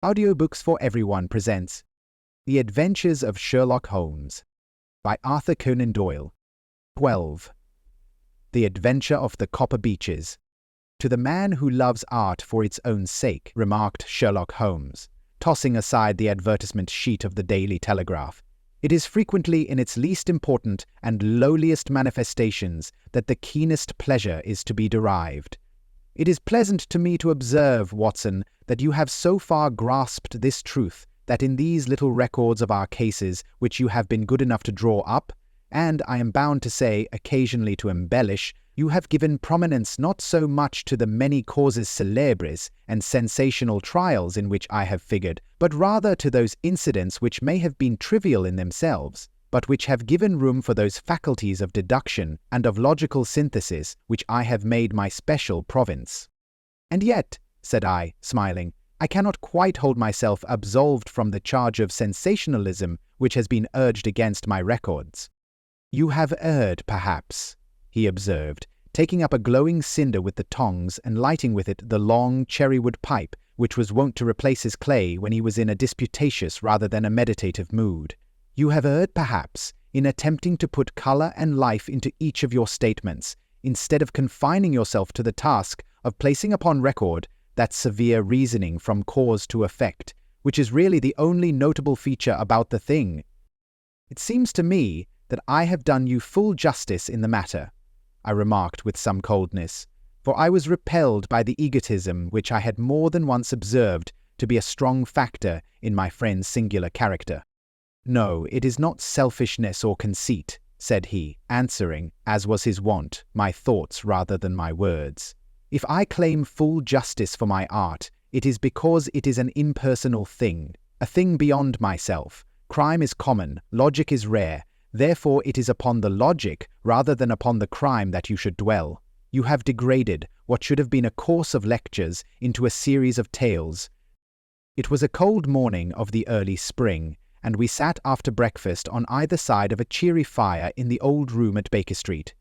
Audiobooks for Everyone presents The Adventures of Sherlock Holmes by Arthur Conan Doyle. 12. The Adventure of the Copper Beeches. To the man who loves art for its own sake, remarked Sherlock Holmes, tossing aside the advertisement sheet of the Daily Telegraph, it is frequently in its least important and lowliest manifestations that the keenest pleasure is to be derived. It is pleasant to me to observe, Watson, that you have so far grasped this truth that in these little records of our cases which you have been good enough to draw up, and I am bound to say occasionally to embellish, you have given prominence not so much to the many causes célèbres and sensational trials in which I have figured, but rather to those incidents which may have been trivial in themselves, but which have given room for those faculties of deduction and of logical synthesis which I have made my special province. And yet, said I, smiling, I cannot quite hold myself absolved from the charge of sensationalism which has been urged against my records. You have erred, perhaps, he observed, taking up a glowing cinder with the tongs and lighting with it the long cherrywood pipe which was wont to replace his clay when he was in a disputatious rather than a meditative mood. You have erred, perhaps, in attempting to put colour and life into each of your statements, instead of confining yourself to the task of placing upon record that severe reasoning from cause to effect, which is really the only notable feature about the thing. It seems to me that I have done you full justice in the matter, I remarked with some coldness, for I was repelled by the egotism which I had more than once observed to be a strong factor in my friend's singular character. No, it is not selfishness or conceit, said he, answering, as was his wont, my thoughts rather than my words. If I claim full justice for my art, it is because it is an impersonal thing, a thing beyond myself. Crime is common, logic is rare, therefore it is upon the logic rather than upon the crime that you should dwell. You have degraded what should have been a course of lectures into a series of tales. It was a cold morning of the early spring, and we sat after breakfast on either side of a cheery fire in the old room at Baker Street.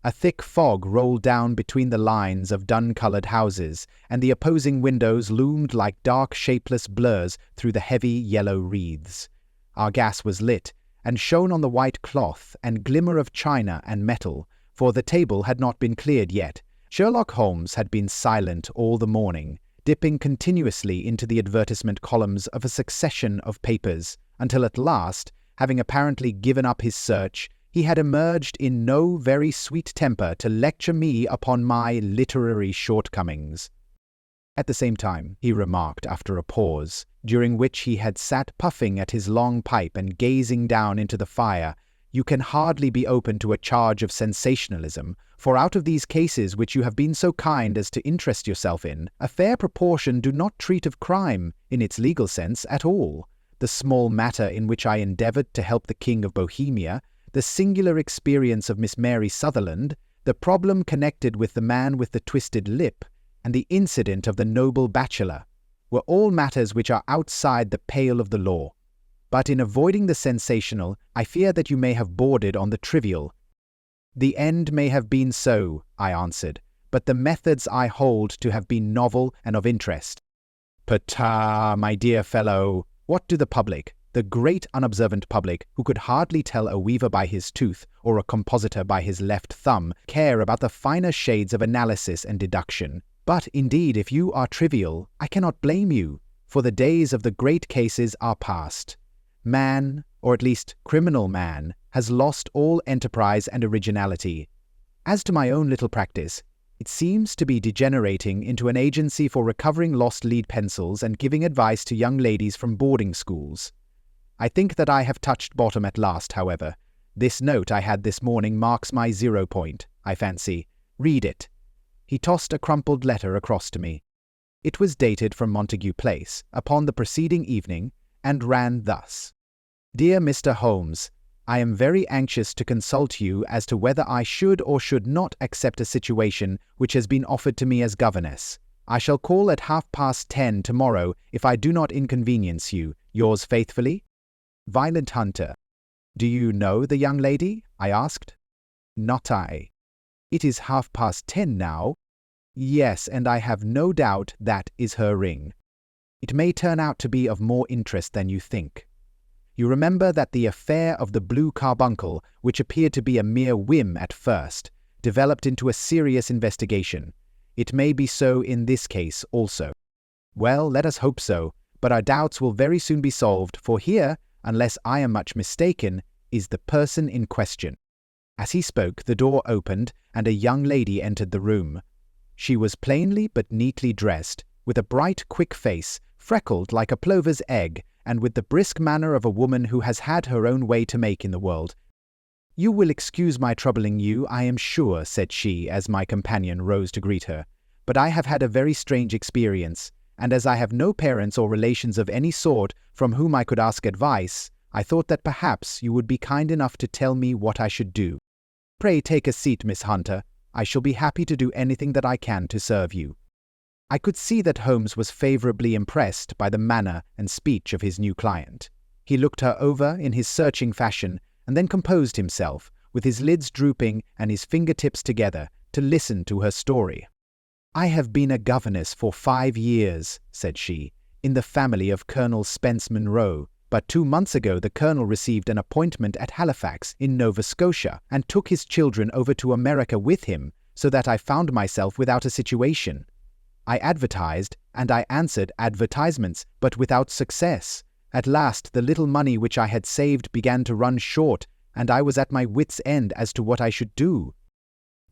A thick fog rolled down between the lines of dun-coloured houses, and the opposing windows loomed like dark shapeless blurs through the heavy yellow wreaths. Our gas was lit, and shone on the white cloth and glimmer of china and metal, for the table had not been cleared yet. Sherlock Holmes had been silent all the morning, dipping continuously into the advertisement columns of a succession of papers, until at last, having apparently given up his search, he had emerged in no very sweet temper to lecture me upon my literary shortcomings. At the same time, he remarked after a pause, during which he had sat puffing at his long pipe and gazing down into the fire, you can hardly be open to a charge of sensationalism, for out of these cases which you have been so kind as to interest yourself in, a fair proportion do not treat of crime, in its legal sense, at all. The small matter in which I endeavoured to help the King of Bohemia, the singular experience of Miss Mary Sutherland, the problem connected with the man with the twisted lip, and the incident of the noble bachelor, were all matters which are outside the pale of the law. But in avoiding the sensational, I fear that you may have bordered on the trivial. The end may have been so, I answered, but the methods I hold to have been novel and of interest. Ptah, my dear fellow, what do the public, the great unobservant public, who could hardly tell a weaver by his tooth or a compositor by his left thumb, care about the finer shades of analysis and deduction? But indeed, if you are trivial, I cannot blame you, for the days of the great cases are past. Man, or at least criminal man, has lost all enterprise and originality. As to my own little practice, it seems to be degenerating into an agency for recovering lost lead pencils and giving advice to young ladies from boarding schools. I think that I have touched bottom at last, however. This note I had this morning marks my 0 point, I fancy. Read it. He tossed a crumpled letter across to me. It was dated from Montague Place, upon the preceding evening, and ran thus. Dear Mr. Holmes, I am very anxious to consult you as to whether I should or should not accept a situation which has been offered to me as governess. I shall call at 10:30 tomorrow if I do not inconvenience you. Yours faithfully, Violent Hunter. Do you know the young lady? I asked. Not I. It is 10:30 now. Yes, and I have no doubt that is her ring. It may turn out to be of more interest than you think. You remember that the affair of the blue carbuncle, which appeared to be a mere whim at first, developed into a serious investigation. It may be so in this case also. Well, let us hope so, but our doubts will very soon be solved, for here, unless I am much mistaken, is the person in question." As he spoke, the door opened, and a young lady entered the room. She was plainly but neatly dressed, with a bright, quick face, freckled like a plover's egg, and with the brisk manner of a woman who has had her own way to make in the world. "You will excuse my troubling you, I am sure," said she, as my companion rose to greet her, "but I have had a very strange experience, and as I have no parents or relations of any sort from whom I could ask advice, I thought that perhaps you would be kind enough to tell me what I should do. Pray take a seat, Miss Hunter. I shall be happy to do anything that I can to serve you." I could see that Holmes was favorably impressed by the manner and speech of his new client. He looked her over in his searching fashion, and then composed himself, with his lids drooping and his fingertips together, to listen to her story. "I have been a governess for 5 years," said she, "in the family of Colonel Spence Monroe, but 2 months ago the colonel received an appointment at Halifax in Nova Scotia and took his children over to America with him, so that I found myself without a situation. I advertised, and I answered advertisements, but without success. At last the little money which I had saved began to run short, and I was at my wits' end as to what I should do.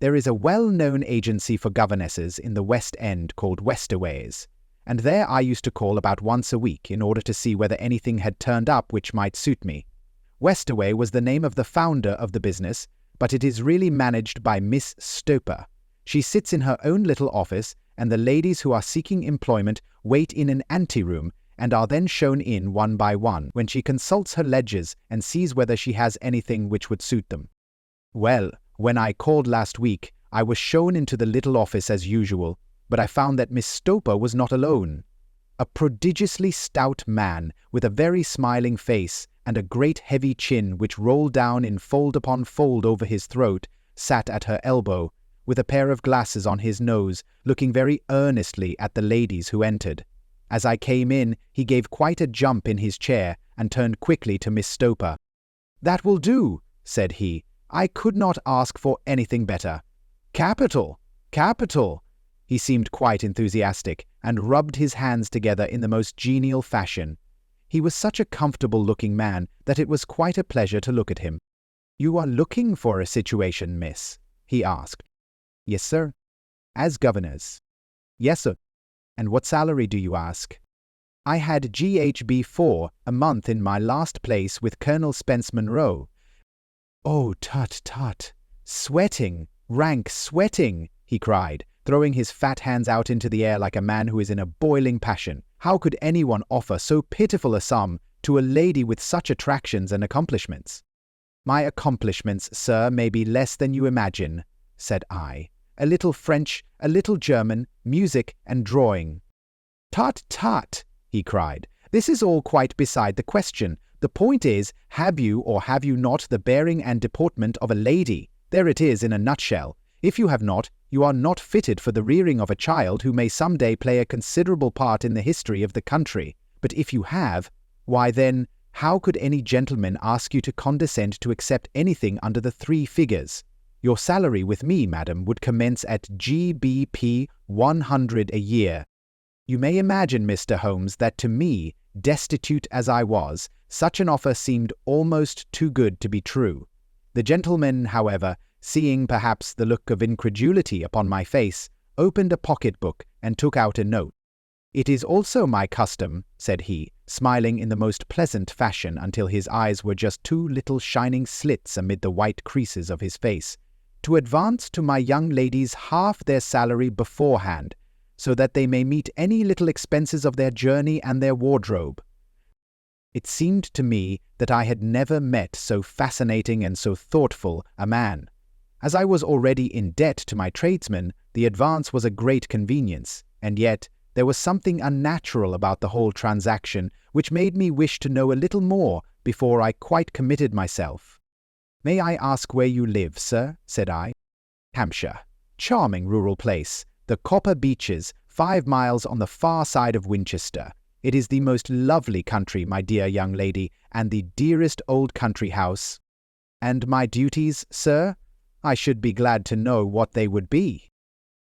There is a well-known agency for governesses in the West End called Westaway's, and there I used to call about once a week in order to see whether anything had turned up which might suit me. Westaway was the name of the founder of the business, but it is really managed by Miss Stoper. She sits in her own little office, and the ladies who are seeking employment wait in an anteroom and are then shown in one by one, when she consults her ledgers and sees whether she has anything which would suit them. Well, when I called last week, I was shown into the little office as usual, but I found that Miss Stoper was not alone. A prodigiously stout man, with a very smiling face and a great heavy chin which rolled down in fold upon fold over his throat, sat at her elbow, with a pair of glasses on his nose, looking very earnestly at the ladies who entered. As I came in, he gave quite a jump in his chair and turned quickly to Miss Stoper. "That will do," said he. "I could not ask for anything better. Capital! Capital!" He seemed quite enthusiastic, and rubbed his hands together in the most genial fashion. He was such a comfortable-looking man that it was quite a pleasure to look at him. "You are looking for a situation, miss?" he asked. "Yes, sir." "As governess?" "Yes, sir." "And what salary do you ask?" "I had GHB 4 a month in my last place with Colonel Spence Monroe." "Oh, tut, tut! Sweating! Rank sweating!" he cried, throwing his fat hands out into the air like a man who is in a boiling passion. "How could anyone offer so pitiful a sum to a lady with such attractions and accomplishments?" "My accomplishments, sir, may be less than you imagine," said I. "A little French, a little German, music and drawing." "Tut, tut!" he cried. "This is all quite beside the question. The point is, have you or have you not the bearing and deportment of a lady? There it is in a nutshell. If you have not, you are not fitted for the rearing of a child who may some day play a considerable part in the history of the country. But if you have, why then, how could any gentleman ask you to condescend to accept anything under the 3 figures? Your salary with me, madam, would commence at GBP 100 a year. You may imagine, Mr. Holmes, that to me, destitute as I was, such an offer seemed almost too good to be true. The gentleman, however, seeing perhaps the look of incredulity upon my face, opened a pocket-book and took out a note. "It is also my custom," said he, smiling in the most pleasant fashion until his eyes were just 2 little shining slits amid the white creases of his face, "to advance to my young ladies half their salary beforehand, so that they may meet any little expenses of their journey and their wardrobe." It seemed to me that I had never met so fascinating and so thoughtful a man. As I was already in debt to my tradesmen, the advance was a great convenience, and yet there was something unnatural about the whole transaction which made me wish to know a little more before I quite committed myself. "May I ask where you live, sir?" said I. "Hampshire. Charming rural place. The Copper Beeches, 5 miles on the far side of Winchester. It is the most lovely country, my dear young lady, and the dearest old country house. And my duties, sir? I should be glad to know what they would be.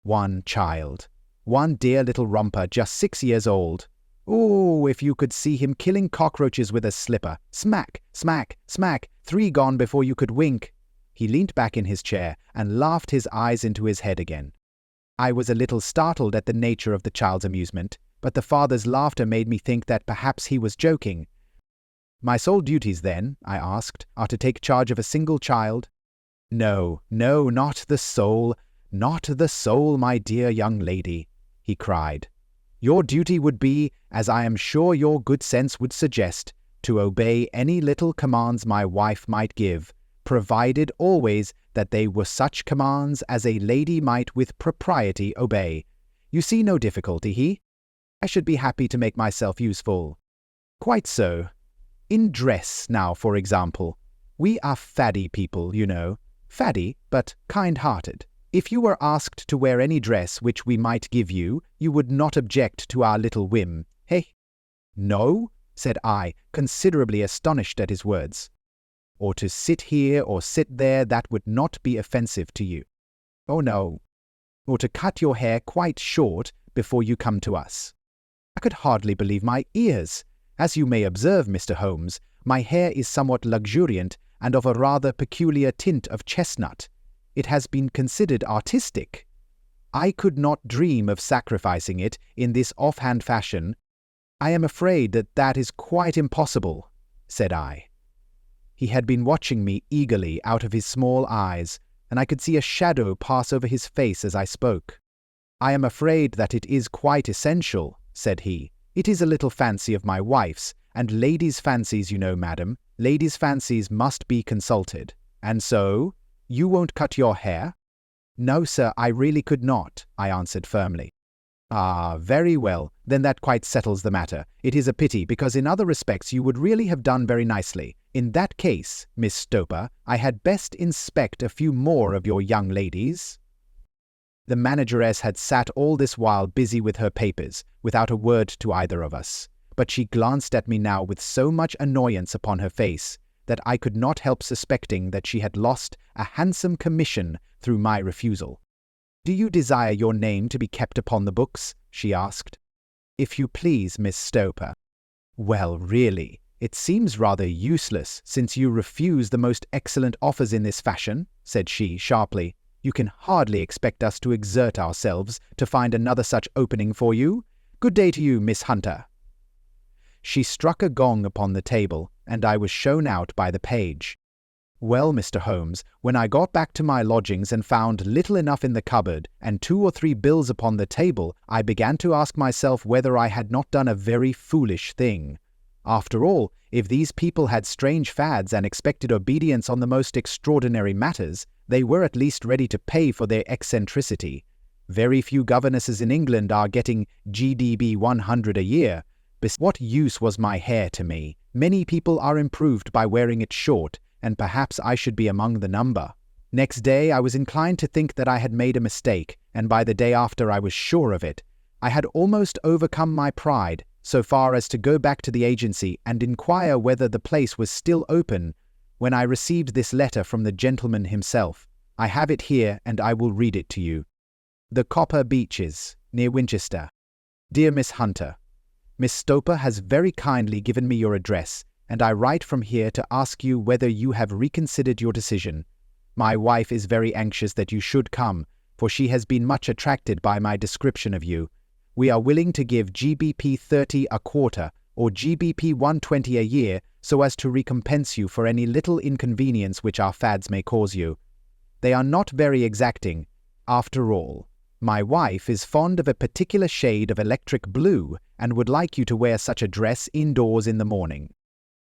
One child. One dear little romper, just 6 years old. Oh, if you could see him killing cockroaches with a slipper. Smack, smack, smack, 3 gone before you could wink. He leant back in his chair and laughed his eyes into his head again. I was a little startled at the nature of the child's amusement, but the father's laughter made me think that perhaps he was joking. My sole duties, then, I asked, are to take charge of a single child? No, no, not the sole, my dear young lady, he cried. Your duty would be, as I am sure your good sense would suggest, to obey any little commands my wife might give, provided always that they were such commands as a lady might with propriety obey. You see no difficulty, I should be happy to make myself useful. Quite so. In dress, now, for example. We are faddy people, you know. Faddy, but kind-hearted. If you were asked to wear any dress which we might give you, you would not object to our little whim, hey? No, said I, considerably astonished at his words. Or to sit here or sit there, that would not be offensive to you. Oh no. Or to cut your hair quite short before you come to us. I could hardly believe my ears. As you may observe, Mr. Holmes, my hair is somewhat luxuriant and of a rather peculiar tint of chestnut. It has been considered artistic. I could not dream of sacrificing it in this offhand fashion. I am afraid that that is quite impossible, said I. He had been watching me eagerly out of his small eyes, and I could see a shadow pass over his face as I spoke. I am afraid that it is quite essential, said he. It is a little fancy of my wife's, and ladies' fancies, you know, madam, ladies' fancies must be consulted. And so, you won't cut your hair? No, sir, I really could not, I answered firmly. Ah, very well, then that quite settles the matter. It is a pity, because in other respects you would really have done very nicely. In that case, Miss Stoper, I had best inspect a few more of your young ladies. The manageress had sat all this while busy with her papers, without a word to either of us. But she glanced at me now with so much annoyance upon her face that I could not help suspecting that she had lost a handsome commission through my refusal. "Do you desire your name to be kept upon the books?" she asked. "If you please, Miss Stoper." "Well, really, it seems rather useless, since you refuse the most excellent offers in this fashion," said she sharply. "You can hardly expect us to exert ourselves to find another such opening for you. Good day to you, Miss Hunter." She struck a gong upon the table, and I was shown out by the page. Well, Mr. Holmes, when I got back to my lodgings and found little enough in the cupboard and 2 or 3 bills upon the table, I began to ask myself whether I had not done a very foolish thing. After all, if these people had strange fads and expected obedience on the most extraordinary matters, they were at least ready to pay for their eccentricity. Very few governesses in England are getting GDB 100 a year. What use was my hair to me? Many people are improved by wearing it short, and perhaps I should be among the number. Next day I was inclined to think that I had made a mistake, and by the day after I was sure of it. I had almost overcome my pride, so far as to go back to the agency and inquire whether the place was still open, when I received this letter from the gentleman himself. I have it here, and I will read it to you. "The Copper Beeches, near Winchester. Dear Miss Hunter, Miss Stoper has very kindly given me your address, and I write from here to ask you whether you have reconsidered your decision. My wife is very anxious that you should come, for she has been much attracted by my description of you. We are willing to give GBP 30 a quarter, or GBP 120 a year, so as to recompense you for any little inconvenience which our fads may cause you. They are not very exacting. After all, my wife is fond of a particular shade of electric blue, and would like you to wear such a dress indoors in the morning.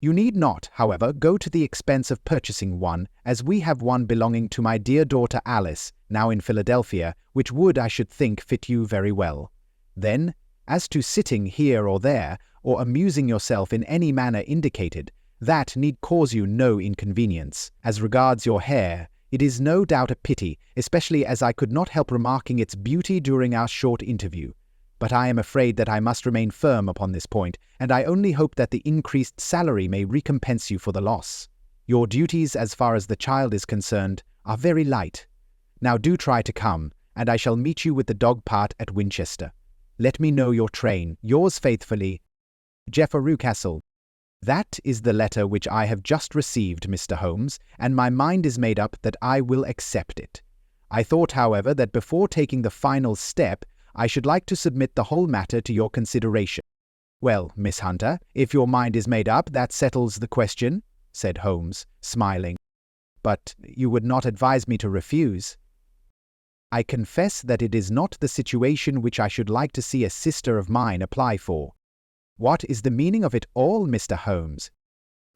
You need not, however, go to the expense of purchasing one, as we have one belonging to my dear daughter Alice, now in Philadelphia, which would, I should think, fit you very well. Then, as to sitting here or there, or amusing yourself in any manner indicated, that need cause you no inconvenience. As regards your hair, it is no doubt a pity, especially as I could not help remarking its beauty during our short interview. but I am afraid that I must remain firm upon this point, and I only hope that the increased salary may recompense you for the loss. Your duties, as far as the child is concerned, are very light. Now do try to come, and I shall meet you with the dog cart at Winchester. Let me know your train. Yours faithfully, Geoffrey Rucastle. That is the letter which I have just received, Mr. Holmes, and my mind is made up that I will accept it. I thought, however, that before taking the final step, I should like to submit the whole matter to your consideration. Well, Miss Hunter, if your mind is made up, that settles the question, said Holmes, smiling. But you would not advise me to refuse. I confess that it is not the situation which I should like to see a sister of mine apply for. What is the meaning of it all, Mr. Holmes?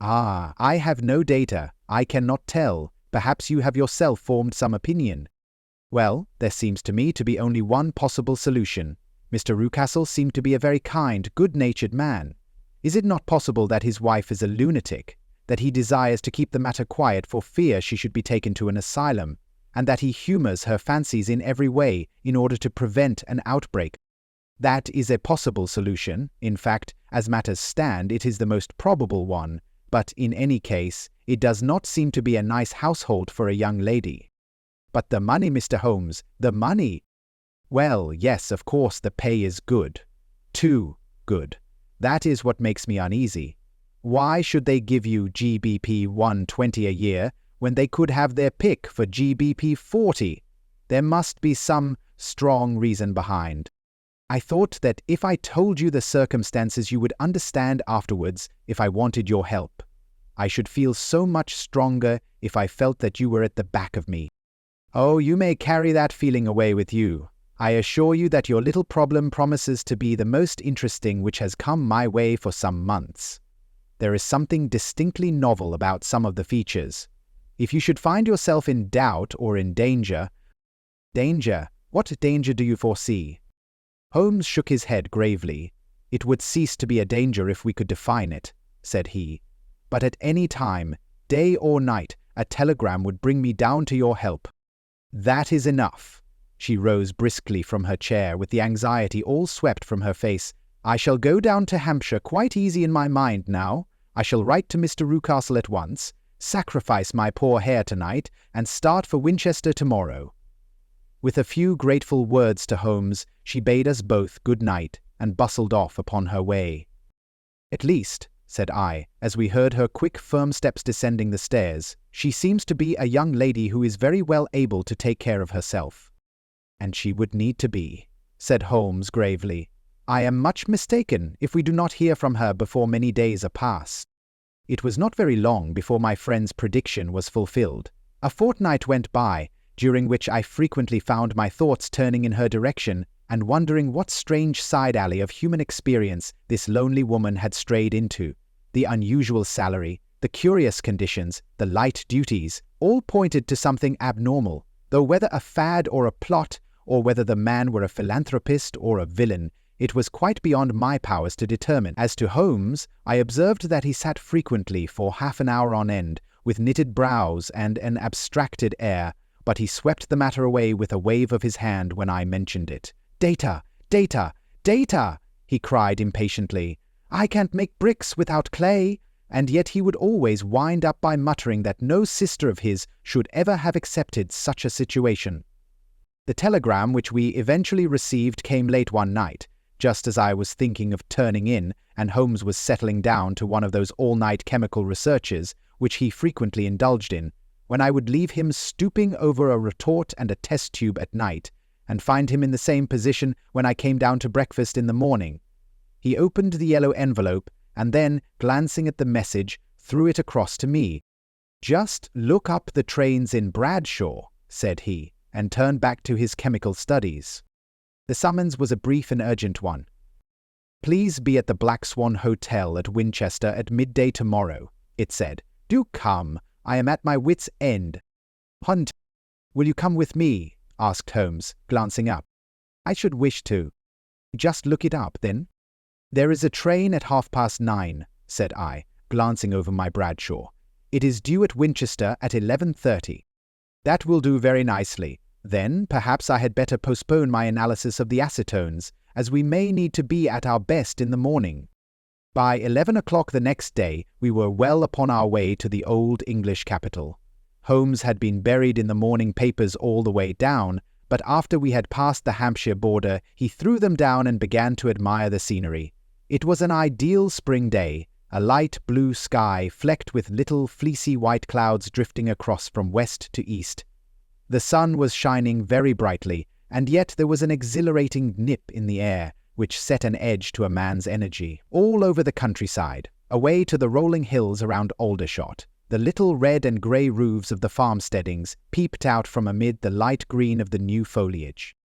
Ah, I have no data. I cannot tell. Perhaps you have yourself formed some opinion. Well, there seems to me to be only one possible solution. Mr. Rucastle seemed to be a very kind, good-natured man. Is it not possible that his wife is a lunatic, that he desires to keep the matter quiet for fear she should be taken to an asylum, and that he humors her fancies in every way in order to prevent an outbreak? That is a possible solution. In fact, as matters stand, it is the most probable one, but in any case, it does not seem to be a nice household for a young lady. But the money, Mr. Holmes, the money! Well, yes, of course the pay is good. Too good. That is what makes me uneasy. Why should they give you GBP 120 a year when they could have their pick for GBP 40? There must be some strong reason behind. I thought that if I told you the circumstances you would understand afterwards if I wanted your help. I should feel so much stronger if I felt that you were at the back of me. Oh, you may carry that feeling away with you. I assure you that your little problem promises to be the most interesting which has come my way for some months. There is something distinctly novel about some of the features. If you should find yourself in doubt or in danger— Danger? What danger do you foresee? Holmes shook his head gravely. It would cease to be a danger if we could define it, said he. But at any time, day or night, a telegram would bring me down to your help. That is enough. She rose briskly from her chair with the anxiety all swept from her face. I shall go down to Hampshire quite easy in my mind now. I shall write to Mr. Rucastle at once, sacrifice my poor hair tonight, and start for Winchester tomorrow. With a few grateful words to Holmes, she bade us both good night and bustled off upon her way. At least, said I, as we heard her quick, firm steps descending the stairs, she seems to be a young lady who is very well able to take care of herself. And she would need to be, said Holmes gravely. I am much mistaken if we do not hear from her before many days are past. It was not very long before my friend's prediction was fulfilled. A fortnight went by, during which I frequently found my thoughts turning in her direction and wondering what strange side alley of human experience this lonely woman had strayed into. The unusual salary, the curious conditions, the light duties, all pointed to something abnormal, though whether a fad or a plot, or whether the man were a philanthropist or a villain, it was quite beyond my powers to determine. As to Holmes, I observed that he sat frequently for half an hour on end, with knitted brows and an abstracted air, but he swept the matter away with a wave of his hand when I mentioned it. Data! Data! Data! He cried impatiently. I can't make bricks without clay. And yet he would always wind up by muttering that no sister of his should ever have accepted such a situation. The telegram which we eventually received came late one night, just as I was thinking of turning in, and Holmes was settling down to one of those all-night chemical researches which he frequently indulged in, when I would leave him stooping over a retort and a test tube at night, and find him in the same position when I came down to breakfast in the morning. He opened the yellow envelope, and then, glancing at the message, threw it across to me. Just look up the trains in Bradshaw, said he, and turned back to his chemical studies. The summons was a brief and urgent one. Please be at the Black Swan Hotel at Winchester at midday tomorrow, it said. Do come. I am at my wits' end. Hunt, will you come with me? Asked Holmes, glancing up. I should wish to. Just look it up, then. There is a train at 9:30, said I, glancing over my Bradshaw. It is due at Winchester at 11:30. That will do very nicely. Then perhaps I had better postpone my analysis of the acetones, as we may need to be at our best in the morning." By 11 o'clock the next day, we were well upon our way to the old English capital. Holmes had been buried in the morning papers all the way down, but after we had passed the Hampshire border, he threw them down and began to admire the scenery. It was an ideal spring day, a light blue sky flecked with little fleecy white clouds drifting across from west to east. The sun was shining very brightly, and yet there was an exhilarating nip in the air, which set an edge to a man's energy. All over the countryside, away to the rolling hills around Aldershot, the little red and grey roofs of the farmsteadings peeped out from amid the light green of the new foliage.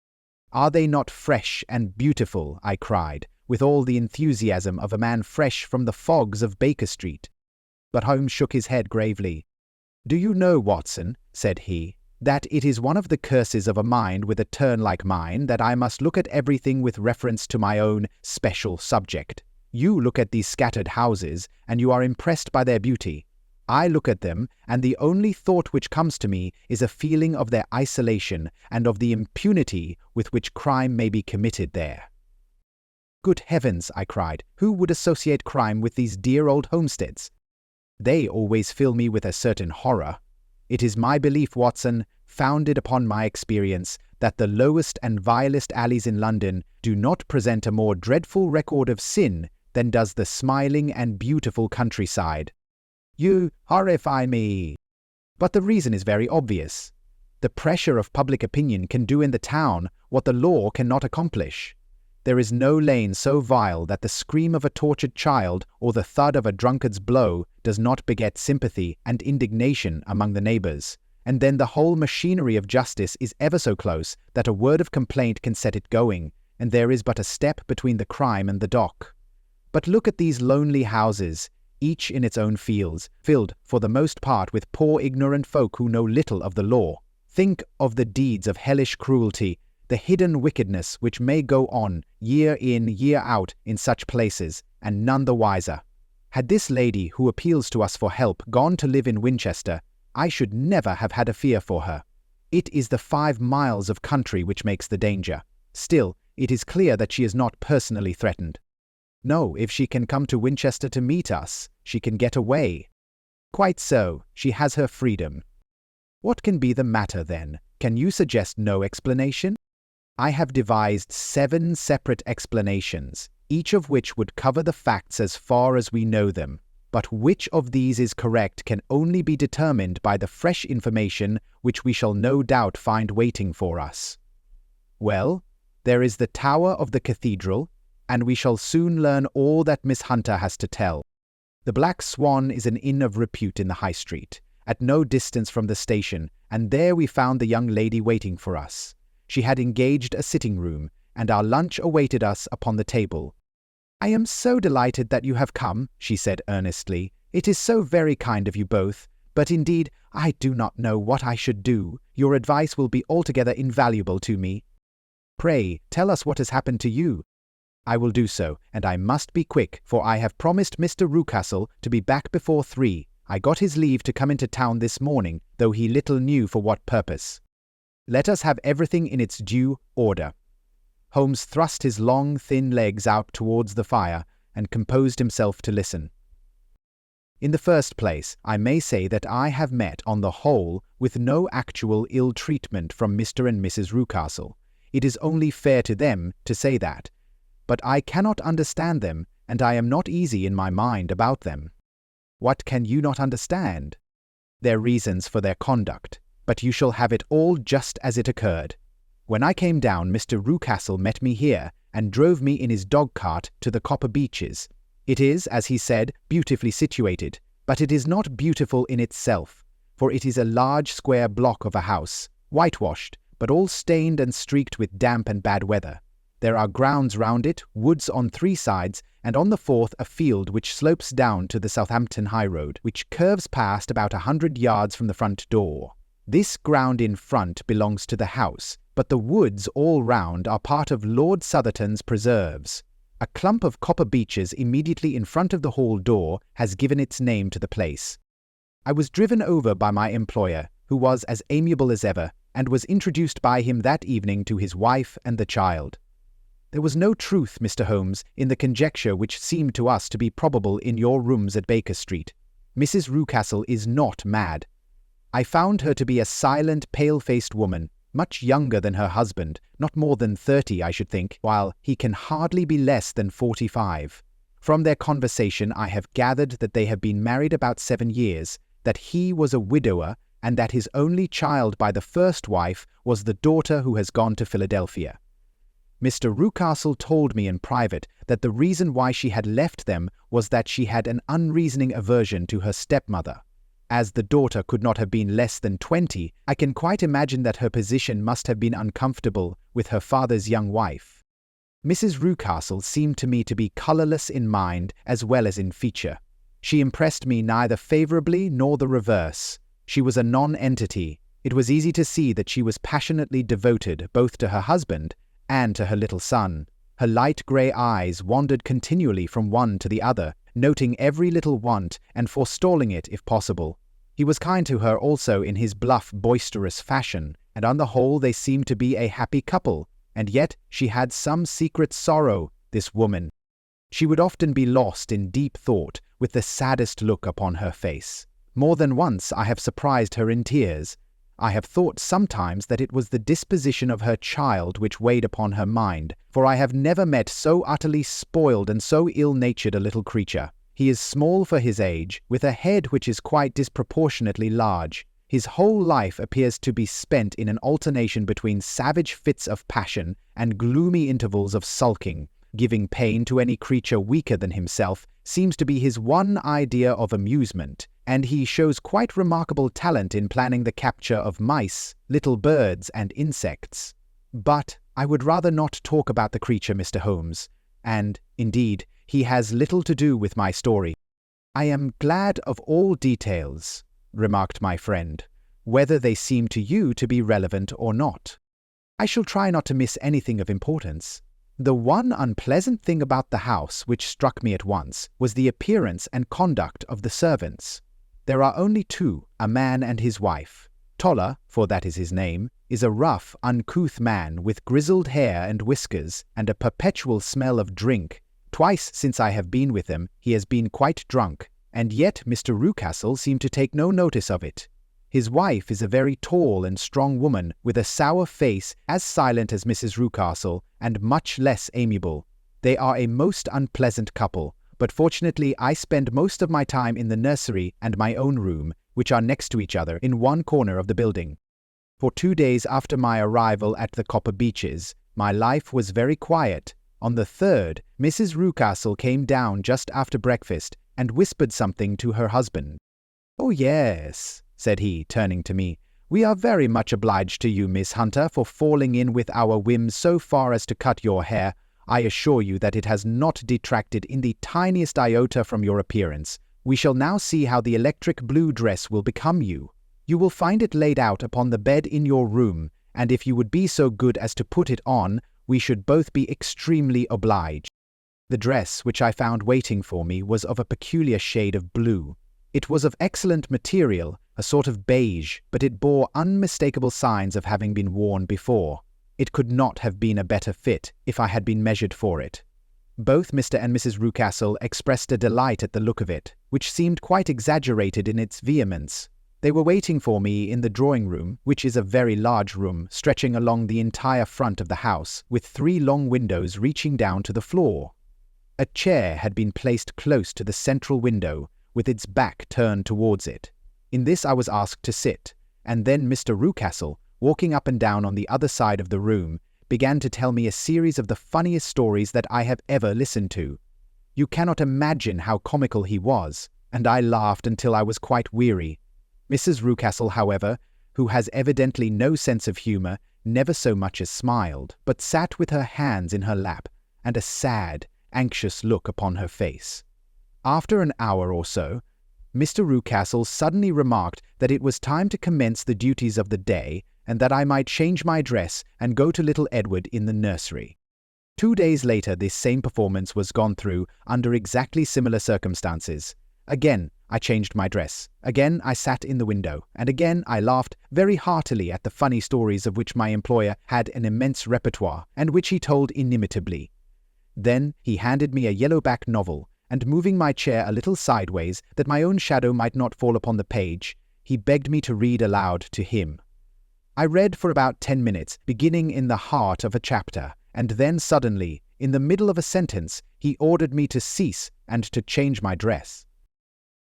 "Are they not fresh and beautiful?" I cried, with all the enthusiasm of a man fresh from the fogs of Baker Street. But Holmes shook his head gravely. "Do you know, Watson," said he, "that it is one of the curses of a mind with a turn like mine that I must look at everything with reference to my own special subject. You look at these scattered houses, and you are impressed by their beauty. I look at them, and the only thought which comes to me is a feeling of their isolation and of the impunity with which crime may be committed there." "Good heavens," I cried, "who would associate crime with these dear old homesteads?" "They always fill me with a certain horror. It is my belief, Watson, founded upon my experience, that the lowest and vilest alleys in London do not present a more dreadful record of sin than does the smiling and beautiful countryside." "You horrify me." "But the reason is very obvious. The pressure of public opinion can do in the town what the law cannot accomplish. There is no lane so vile that the scream of a tortured child or the thud of a drunkard's blow does not beget sympathy and indignation among the neighbours, and then the whole machinery of justice is ever so close that a word of complaint can set it going, and there is but a step between the crime and the dock. But look at these lonely houses, each in its own fields, filled for the most part with poor ignorant folk who know little of the law. Think of the deeds of hellish cruelty, the hidden wickedness which may go on year in, year out in such places, and none the wiser. Had this lady who appeals to us for help gone to live in Winchester, I should never have had a fear for her. It is the 5 miles of country which makes the danger. Still, it is clear that she is not personally threatened. No, if she can come to Winchester to meet us, she can get away." "Quite so, she has her freedom." "What can be the matter, then? Can you suggest no explanation?" "I have devised 7 separate explanations, each of which would cover the facts as far as we know them. But which of these is correct can only be determined by the fresh information which we shall no doubt find waiting for us. Well, there is the tower of the cathedral, and we shall soon learn all that Miss Hunter has to tell. The Black Swan is an inn of repute in the High Street, at no distance from the station, and there we found the young lady waiting for us. She had engaged a sitting room, and our lunch awaited us upon the table. "I am so delighted that you have come," she said earnestly. "It is so very kind of you both, but indeed I do not know what I should do. Your advice will be altogether invaluable to me." "Pray, tell us what has happened to you." "I will do so, and I must be quick, for I have promised Mr. Rucastle to be back before 3. I got his leave to come into town this morning, though he little knew for what purpose. Let us have everything in its due order." Holmes thrust his long, thin legs out towards the fire and composed himself to listen. "In the first place, I may say that I have met, on the whole, with no actual ill treatment from Mr. and Mrs. Rucastle. It is only fair to them to say that. But I cannot understand them, and I am not easy in my mind about them." "What can you not understand?" "Their reasons for their conduct. But you shall have it all just as it occurred. When I came down, Mr. Rucastle met me here, and drove me in his dog-cart to the Copper Beeches. It is, as he said, beautifully situated, but it is not beautiful in itself, for it is a large square block of a house, whitewashed, but all stained and streaked with damp and bad weather. There are grounds round it, woods on 3 sides, and on the 4th a field which slopes down to the Southampton high road, which curves past about 100 yards from the front door. This ground in front belongs to the house, but the woods all round are part of Lord Southerton's preserves. A clump of copper beeches immediately in front of the hall door has given its name to the place. I was driven over by my employer, who was as amiable as ever, and was introduced by him that evening to his wife and the child. There was no truth, Mr. Holmes, in the conjecture which seemed to us to be probable in your rooms at Baker Street. Mrs. Rucastle is not mad. I found her to be a silent, pale-faced woman, much younger than her husband, not more than 30, I should think, while he can hardly be less than 45. From their conversation I have gathered that they have been married about 7 years, that he was a widower, and that his only child by the first wife was the daughter who has gone to Philadelphia. Mr. Rucastle told me in private that the reason why she had left them was that she had an unreasoning aversion to her stepmother. As the daughter could not have been less than 20, I can quite imagine that her position must have been uncomfortable with her father's young wife. Mrs. Rucastle seemed to me to be colourless in mind as well as in feature. She impressed me neither favourably nor the reverse. She was a non-entity. It was easy to see that she was passionately devoted both to her husband and to her little son. Her light grey eyes wandered continually from one to the other, noting every little want and forestalling it if possible. He was kind to her also in his bluff, boisterous fashion, and on the whole they seemed to be a happy couple, and yet she had some secret sorrow, this woman. She would often be lost in deep thought, with the saddest look upon her face. More than once I have surprised her in tears. I have thought sometimes that it was the disposition of her child which weighed upon her mind, for I have never met so utterly spoiled and so ill-natured a little creature. He is small for his age, with a head which is quite disproportionately large. His whole life appears to be spent in an alternation between savage fits of passion and gloomy intervals of sulking. Giving pain to any creature weaker than himself seems to be his one idea of amusement, and he shows quite remarkable talent in planning the capture of mice, little birds, and insects. But I would rather not talk about the creature, Mr. Holmes, and, indeed, he has little to do with my story. I am glad of all details, remarked my friend, whether they seem to you to be relevant or not. I shall try not to miss anything of importance. The one unpleasant thing about the house which struck me at once was the appearance and conduct of the servants. There are only two, a man and his wife. Toller, for that is his name, is a rough, uncouth man with grizzled hair and whiskers and a perpetual smell of drink. Twice since I have been with him he has been quite drunk, and yet Mr. Rucastle seemed to take no notice of it. His wife is a very tall and strong woman with a sour face, as silent as Mrs. Rucastle and much less amiable. They are a most unpleasant couple, but fortunately I spend most of my time in the nursery and my own room, which are next to each other in one corner of the building. For 2 days after my arrival at the Copper Beeches, my life was very quiet. On the third, Mrs. Rucastle came down just after breakfast and whispered something to her husband. "Oh yes," said he, turning to me, "we are very much obliged to you, Miss Hunter, for falling in with our whims so far as to cut your hair. I assure you that it has not detracted in the tiniest iota from your appearance. We shall now see how the electric blue dress will become you. You will find it laid out upon the bed in your room, and if you would be so good as to put it on, we should both be extremely obliged." The dress which I found waiting for me was of a peculiar shade of blue. It was of excellent material, a sort of beige, but it bore unmistakable signs of having been worn before. It could not have been a better fit if I had been measured for it. Both Mr. and Mrs. Rucastle expressed a delight at the look of it, which seemed quite exaggerated in its vehemence. They were waiting for me in the drawing-room, which is a very large room, stretching along the entire front of the house, with 3 long windows reaching down to the floor. A chair had been placed close to the central window, with its back turned towards it. In this I was asked to sit, and then Mr. Rucastle, walking up and down on the other side of the room, began to tell me a series of the funniest stories that I have ever listened to. You cannot imagine how comical he was, and I laughed until I was quite weary. Mrs. Rucastle, however, who has evidently no sense of humour, never so much as smiled, but sat with her hands in her lap, and a sad, anxious look upon her face. After an hour or so, Mr. Rucastle suddenly remarked that it was time to commence the duties of the day, and that I might change my dress and go to little Edward in the nursery. 2 days later this same performance was gone through under exactly similar circumstances. Again, I changed my dress. Again, I sat in the window, and again I laughed very heartily at the funny stories of which my employer had an immense repertoire, and which he told inimitably. Then he handed me a yellow-back novel, and moving my chair a little sideways, that my own shadow might not fall upon the page, he begged me to read aloud to him. I read for about 10 minutes, beginning in the heart of a chapter, and then suddenly, in the middle of a sentence, he ordered me to cease and to change my dress.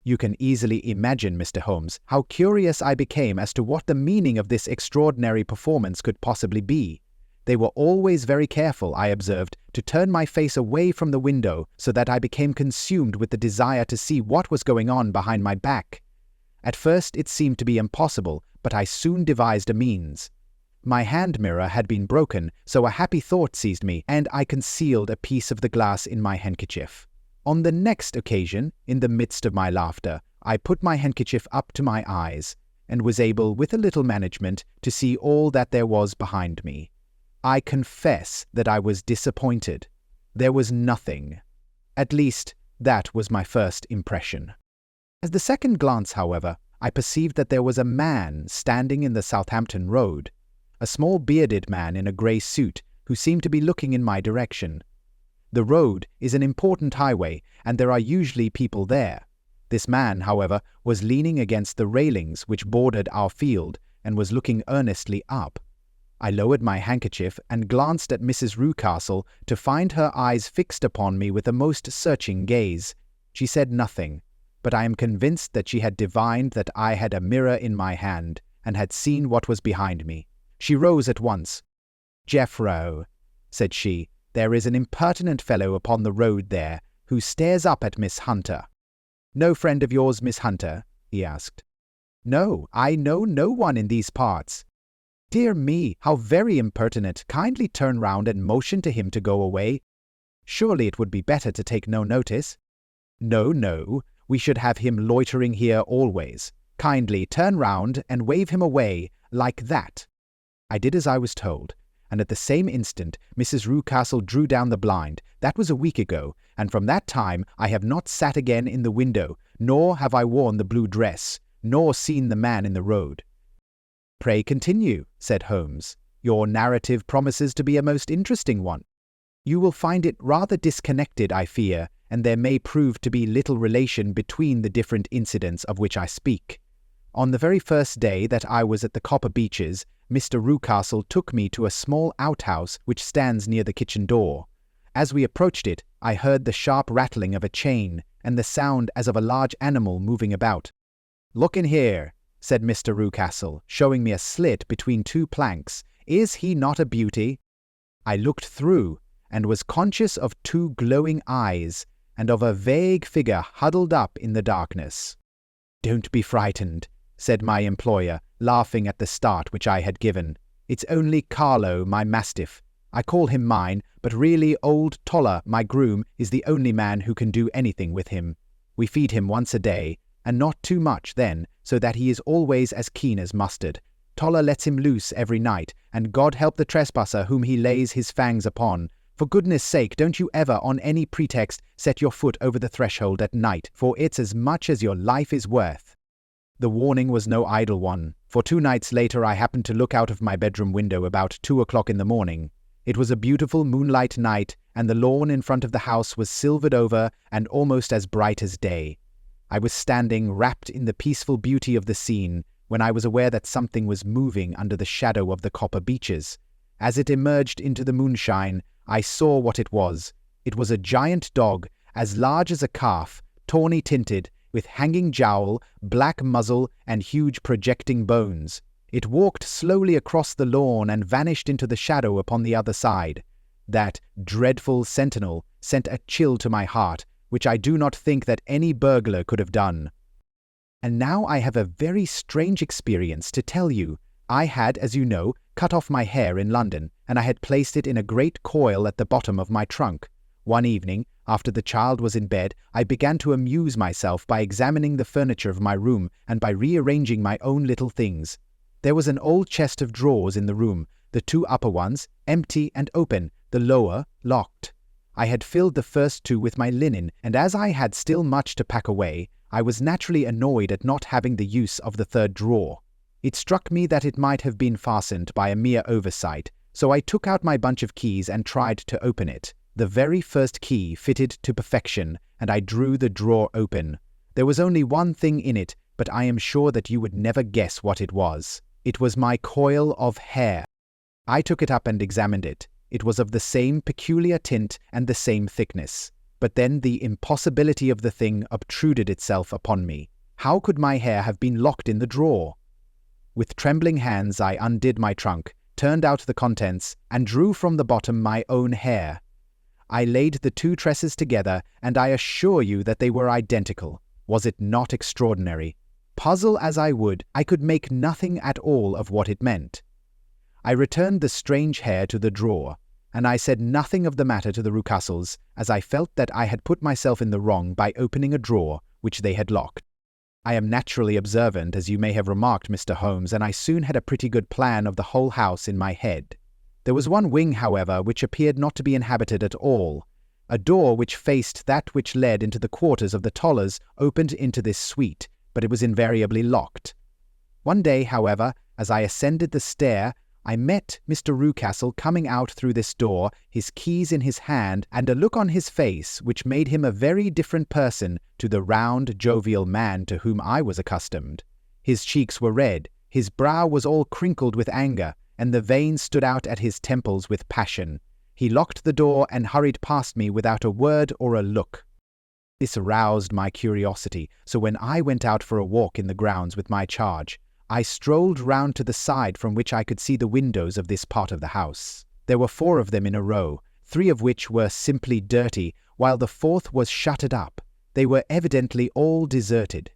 You can easily imagine, Mr. Holmes, how curious I became as to what the meaning of this extraordinary performance could possibly be. They were always very careful, I observed, to turn my face away from the window so that I became consumed with the desire to see what was going on behind my back. At first it seemed to be impossible, but I soon devised a means. My hand mirror had been broken, so a happy thought seized me, and I concealed a piece of the glass in my handkerchief. On the next occasion, in the midst of my laughter, I put my handkerchief up to my eyes, and was able, with a little management, to see all that there was behind me. I confess that I was disappointed. There was nothing. At least, that was my first impression. At the second glance, however, I perceived that there was a man standing in the Southampton Road, a small bearded man in a grey suit, who seemed to be looking in my direction. The road is an important highway, and there are usually people there. This man, however, was leaning against the railings which bordered our field, and was looking earnestly up. I lowered my handkerchief and glanced at Mrs. Rucastle to find her eyes fixed upon me with a most searching gaze. She said nothing, but I am convinced that she had divined that I had a mirror in my hand, and had seen what was behind me. She rose at once. "Jeffro," said she, "there is an impertinent fellow upon the road there, who stares up at Miss Hunter." "No friend of yours, Miss Hunter?" he asked. "No, I know no one in these parts." "Dear me, how very impertinent! Kindly turn round and motion to him to go away. Surely it would be better to take no notice." "No, no, we should have him loitering here always. Kindly turn round and wave him away, like that." I did as I was told, and at the same instant Mrs. Rucastle drew down the blind. That was a week ago, and from that time I have not sat again in the window, nor have I worn the blue dress, nor seen the man in the road. "Pray continue," said Holmes. "Your narrative promises to be a most interesting one. You will find it rather disconnected, I fear, and there may prove to be little relation between the different incidents of which I speak. On the very first day that I was at the Copper Beeches, Mr. Rucastle took me to a small outhouse which stands near the kitchen door. As we approached it, I heard the sharp rattling of a chain, and the sound as of a large animal moving about. "Look in here," said Mr. Rucastle, showing me a slit between two planks. "Is he not a beauty?" I looked through, and was conscious of two glowing eyes, and of a vague figure huddled up in the darkness. "Don't be frightened," said my employer, laughing at the start which I had given. "It's only Carlo, my mastiff. I call him mine, but really old Toller, my groom, is the only man who can do anything with him. We feed him once a day, and not too much then, so that he is always as keen as mustard. Toller lets him loose every night, and God help the trespasser whom he lays his fangs upon. For goodness sake, don't you ever, on any pretext, set your foot over the threshold at night, for it's as much as your life is worth." The warning was no idle one, for 2 nights later I happened to look out of my bedroom window about 2 o'clock in the morning. It was a beautiful moonlight night, and the lawn in front of the house was silvered over and almost as bright as day. I was standing wrapped in the peaceful beauty of the scene, when I was aware that something was moving under the shadow of the Copper Beeches. As it emerged into the moonshine, I saw what it was. It was a giant dog, as large as a calf, tawny tinted, with hanging jowl, black muzzle, and huge projecting bones. It walked slowly across the lawn and vanished into the shadow upon the other side. That dreadful sentinel sent a chill to my heart, which I do not think that any burglar could have done. And now I have a very strange experience to tell you. I had, as you know, cut off my hair in London, and I had placed it in a great coil at the bottom of my trunk. One evening, after the child was in bed, I began to amuse myself by examining the furniture of my room and by rearranging my own little things. There was an old chest of drawers in the room, the 2 upper ones empty and open, the lower locked. I had filled the first two with my linen, and as I had still much to pack away, I was naturally annoyed at not having the use of the third drawer. It struck me that it might have been fastened by a mere oversight, so I took out my bunch of keys and tried to open it. The very first key fitted to perfection, and I drew the drawer open. There was only one thing in it, but I am sure that you would never guess what it was. It was my coil of hair. I took it up and examined it. It was of the same peculiar tint and the same thickness. But then the impossibility of the thing obtruded itself upon me. How could my hair have been locked in the drawer? With trembling hands I undid my trunk, turned out the contents, and drew from the bottom my own hair. I laid the two tresses together, and I assure you that they were identical. Was it not extraordinary? Puzzle as I would, I could make nothing at all of what it meant. I returned the strange hair to the drawer, and I said nothing of the matter to the Rucastles, as I felt that I had put myself in the wrong by opening a drawer which they had locked. I am naturally observant, as you may have remarked, Mr. Holmes, and I soon had a pretty good plan of the whole house in my head. There was one wing, however, which appeared not to be inhabited at all. A door which faced that which led into the quarters of the Tollers opened into this suite, but it was invariably locked. One day, however, as I ascended the stair, I met Mr. Rucastle coming out through this door, his keys in his hand, and a look on his face which made him a very different person to the round, jovial man to whom I was accustomed. His cheeks were red, his brow was all crinkled with anger, and the veins stood out at his temples with passion. He locked the door and hurried past me without a word or a look. This aroused my curiosity, so when I went out for a walk in the grounds with my charge, I strolled round to the side from which I could see the windows of this part of the house. There were 4 of them in a row, 3 of which were simply dirty, while the 4th was shuttered up. They were evidently all deserted.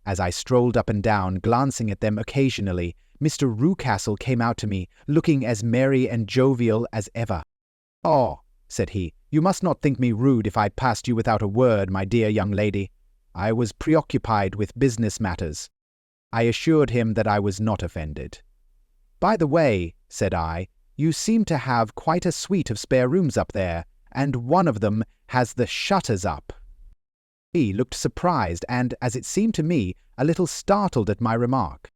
As I strolled up and down, glancing at them occasionally, Mr. Rucastle came out to me, looking as merry and jovial as ever. "Oh," said he, "you must not think me rude if I passed you without a word, my dear young lady. I was preoccupied with business matters." I assured him that I was not offended. "By the way," said I, "you seem to have quite a suite of spare rooms up there, and one of them has the shutters up." He looked surprised and, as it seemed to me, a little startled at my remark.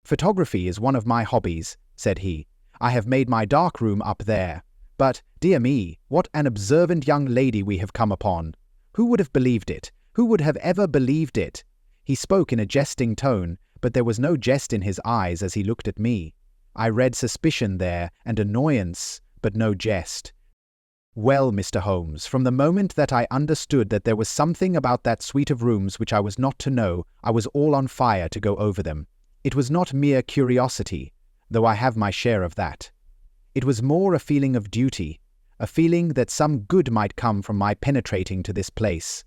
"Photography is one of my hobbies," said he. "I have made my dark room up there. But, dear me, what an observant young lady we have come upon! Who would have believed it? Who would have ever believed it?" He spoke in a jesting tone, but there was no jest in his eyes as he looked at me. I read suspicion there, and annoyance, but no jest. "Well, Mr. Holmes, from the moment that I understood that there was something about that suite of rooms which I was not to know, I was all on fire to go over them. It was not mere curiosity, though I have my share of that. It was more a feeling of duty, a feeling that some good might come from my penetrating to this place.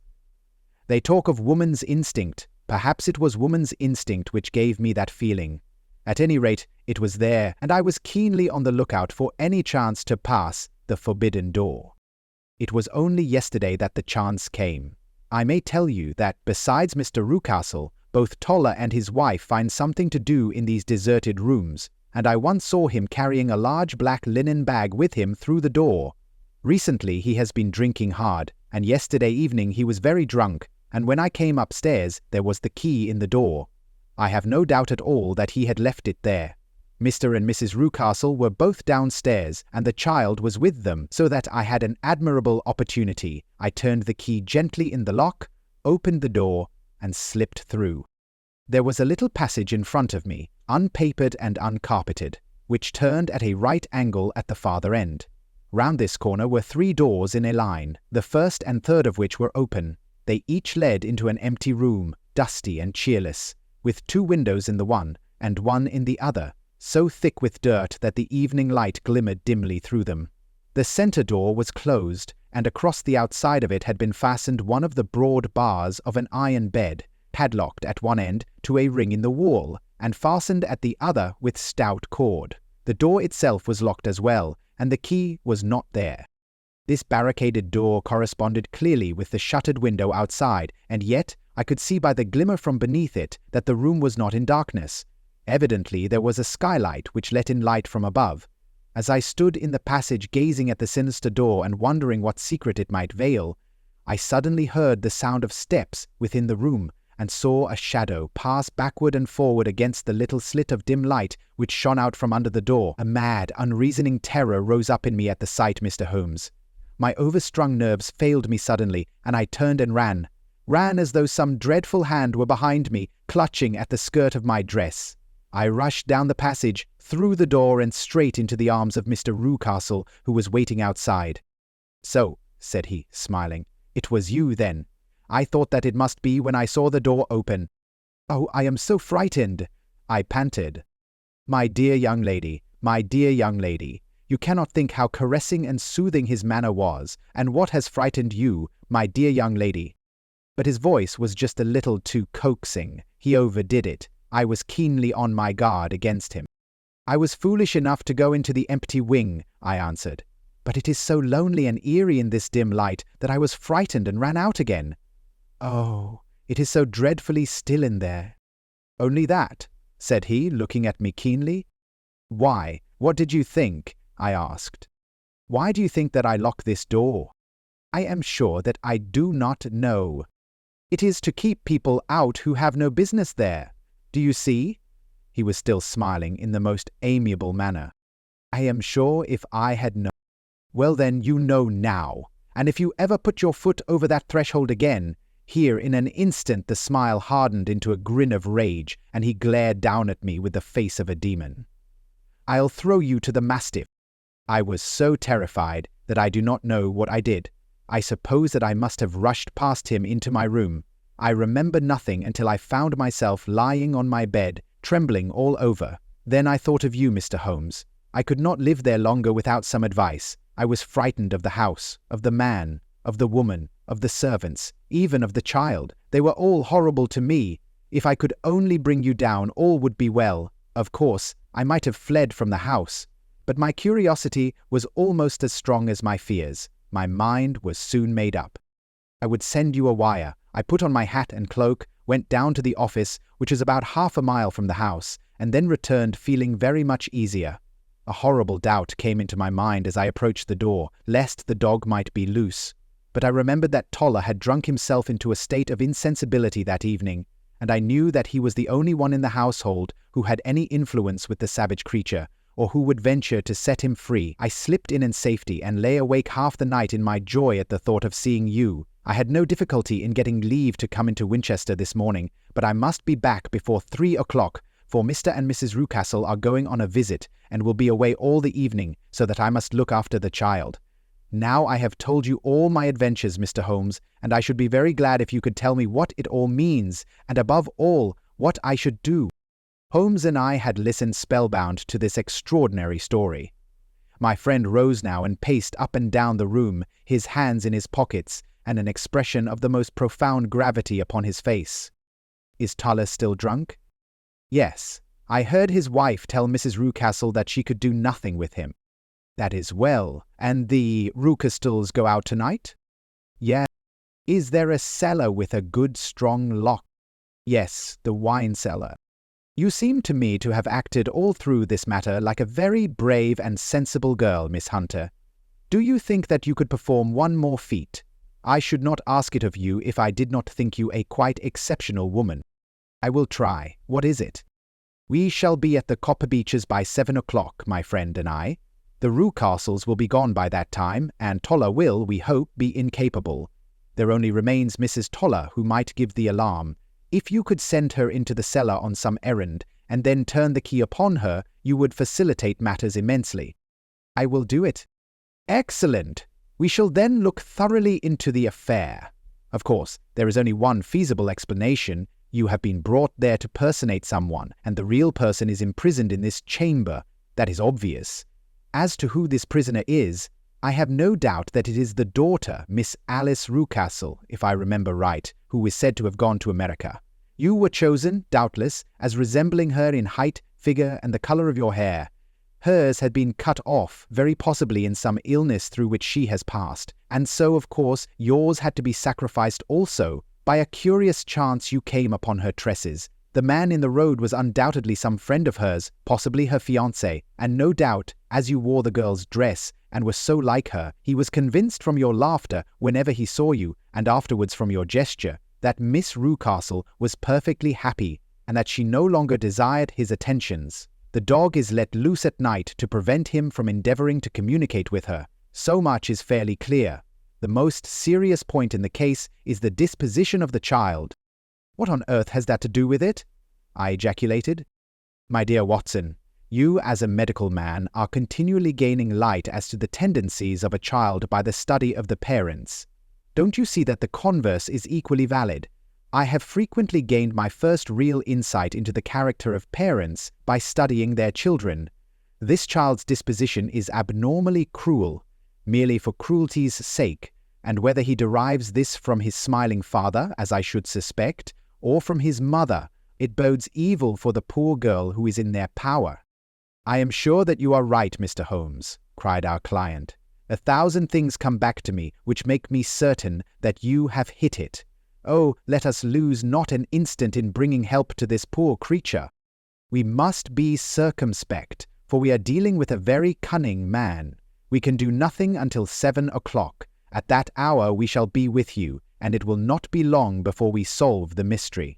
They talk of woman's instinct. Perhaps it was woman's instinct which gave me that feeling. At any rate, it was there, and I was keenly on the lookout for any chance to pass the forbidden door. It was only yesterday that the chance came. I may tell you that, besides Mr. Rucastle, both Toller and his wife find something to do in these deserted rooms, and I once saw him carrying a large black linen bag with him through the door. Recently he has been drinking hard, and yesterday evening he was very drunk, and when I came upstairs there was the key in the door. I have no doubt at all that he had left it there. Mr. and Mrs. Rucastle were both downstairs, and the child was with them, so that I had an admirable opportunity. I turned the key gently in the lock, opened the door, and slipped through. There was a little passage in front of me, unpapered and uncarpeted, which turned at a right angle at the farther end. Round this corner were 3 doors in a line, the first and third of which were open. They each led into an empty room, dusty and cheerless, with 2 windows in the one, and one in the other, so thick with dirt that the evening light glimmered dimly through them. The centre door was closed, and across the outside of it had been fastened one of the broad bars of an iron bed, padlocked at one end to a ring in the wall, and fastened at the other with stout cord. The door itself was locked as well, and the key was not there. This barricaded door corresponded clearly with the shuttered window outside, and yet I could see by the glimmer from beneath it that the room was not in darkness. Evidently there was a skylight which let in light from above. As I stood in the passage gazing at the sinister door and wondering what secret it might veil, I suddenly heard the sound of steps within the room and saw a shadow pass backward and forward against the little slit of dim light which shone out from under the door. A mad, unreasoning terror rose up in me at the sight, Mr. Holmes. My overstrung nerves failed me suddenly, and I turned and ran as though some dreadful hand were behind me, clutching at the skirt of my dress. I rushed down the passage, through the door, and straight into the arms of Mr. Rucastle, who was waiting outside. "So," said he, smiling, "it was you, then? I thought that it must be when I saw the door open." "Oh, I am so frightened," I panted. My dear young lady, you cannot think how caressing and soothing his manner was, and what has frightened you, my dear young lady." But his voice was just a little too coaxing. He overdid it. I was keenly on my guard against him. "I was foolish enough to go into the empty wing," I answered. "But it is so lonely and eerie in this dim light that I was frightened and ran out again." "Oh, it is so dreadfully still in there." "Only that?" said he, looking at me keenly. "Why, what did you think?" I asked. "Why do you think that I lock this door?" "I am sure that I do not know. It is to keep people out who have no business there. Do you see?" He was still smiling in the most amiable manner. "I am sure if I had known—" "Well then, you know now, and if you ever put your foot over that threshold again—" Here in an instant the smile hardened into a grin of rage, and he glared down at me with the face of a demon. "I'll throw you to the mastiff." I was so terrified that I do not know what I did. I suppose that I must have rushed past him into my room. I remember nothing until I found myself lying on my bed, trembling all over. Then I thought of you, Mr. Holmes. I could not live there longer without some advice. I was frightened of the house, of the man, of the woman, of the servants, even of the child. They were all horrible to me. If I could only bring you down, all would be well. Of course, I might have fled from the house. But my curiosity was almost as strong as my fears. My mind was soon made up. I would send you a wire. I put on my hat and cloak, went down to the office, which is about half a mile from the house, and then returned feeling very much easier. A horrible doubt came into my mind as I approached the door, lest the dog might be loose. But I remembered that Toller had drunk himself into a state of insensibility that evening, and I knew that he was the only one in the household who had any influence with the savage creature, or who would venture to set him free. I slipped in safety and lay awake half the night in my joy at the thought of seeing you. I had no difficulty in getting leave to come into Winchester this morning, but I must be back before 3 o'clock, for Mr. and Mrs. Rucastle are going on a visit and will be away all the evening, so that I must look after the child. Now I have told you all my adventures, Mr. Holmes, and I should be very glad if you could tell me what it all means, and above all, what I should do." Holmes and I had listened spellbound to this extraordinary story. My friend rose now and paced up and down the room, his hands in his pockets, and an expression of the most profound gravity upon his face. "Is Toller still drunk?" "Yes. I heard his wife tell Mrs. Rucastle that she could do nothing with him." "That is well. And the Rucastles go out tonight?" "Yes." "Is there a cellar with a good strong lock?" "Yes, the wine cellar." "You seem to me to have acted all through this matter like a very brave and sensible girl, Miss Hunter. Do you think that you could perform one more feat? I should not ask it of you if I did not think you a quite exceptional woman." "I will try. What is it?" "We shall be at the Copper Beeches by 7 o'clock, my friend and I. The Rucastles will be gone by that time, and Toller will, we hope, be incapable. There only remains Mrs. Toller, who might give the alarm. If you could send her into the cellar on some errand, and then turn the key upon her, you would facilitate matters immensely." "I will do it." "Excellent! We shall then look thoroughly into the affair. Of course, there is only one feasible explanation. You have been brought there to personate someone, and the real person is imprisoned in this chamber. That is obvious. As to who this prisoner is, I have no doubt that it is the daughter, Miss Alice Rucastle, if I remember right, who is said to have gone to America. You were chosen, doubtless, as resembling her in height, figure, and the color of your hair. Hers had been cut off, very possibly in some illness through which she has passed, and so, of course, yours had to be sacrificed also. By a curious chance you came upon her tresses. The man in the road was undoubtedly some friend of hers, possibly her fiancé, and no doubt, as you wore the girl's dress and were so like her, he was convinced from your laughter whenever he saw you, and afterwards from your gesture, that Miss Rucastle was perfectly happy, and that she no longer desired his attentions. The dog is let loose at night to prevent him from endeavouring to communicate with her. So much is fairly clear. The most serious point in the case is the disposition of the child." "What on earth has that to do with it?" I ejaculated. "My dear Watson, you as a medical man are continually gaining light as to the tendencies of a child by the study of the parents. Don't you see that the converse is equally valid? I have frequently gained my first real insight into the character of parents by studying their children. This child's disposition is abnormally cruel, merely for cruelty's sake, and whether he derives this from his smiling father, as I should suspect, or from his mother, it bodes evil for the poor girl who is in their power." "I am sure that you are right, Mr. Holmes," cried our client. "1,000 things come back to me which make me certain that you have hit it. Oh, let us lose not an instant in bringing help to this poor creature. We must be circumspect, for we are dealing with a very cunning man. We can do nothing until 7 o'clock. At that hour we shall be with you, and it will not be long before we solve the mystery."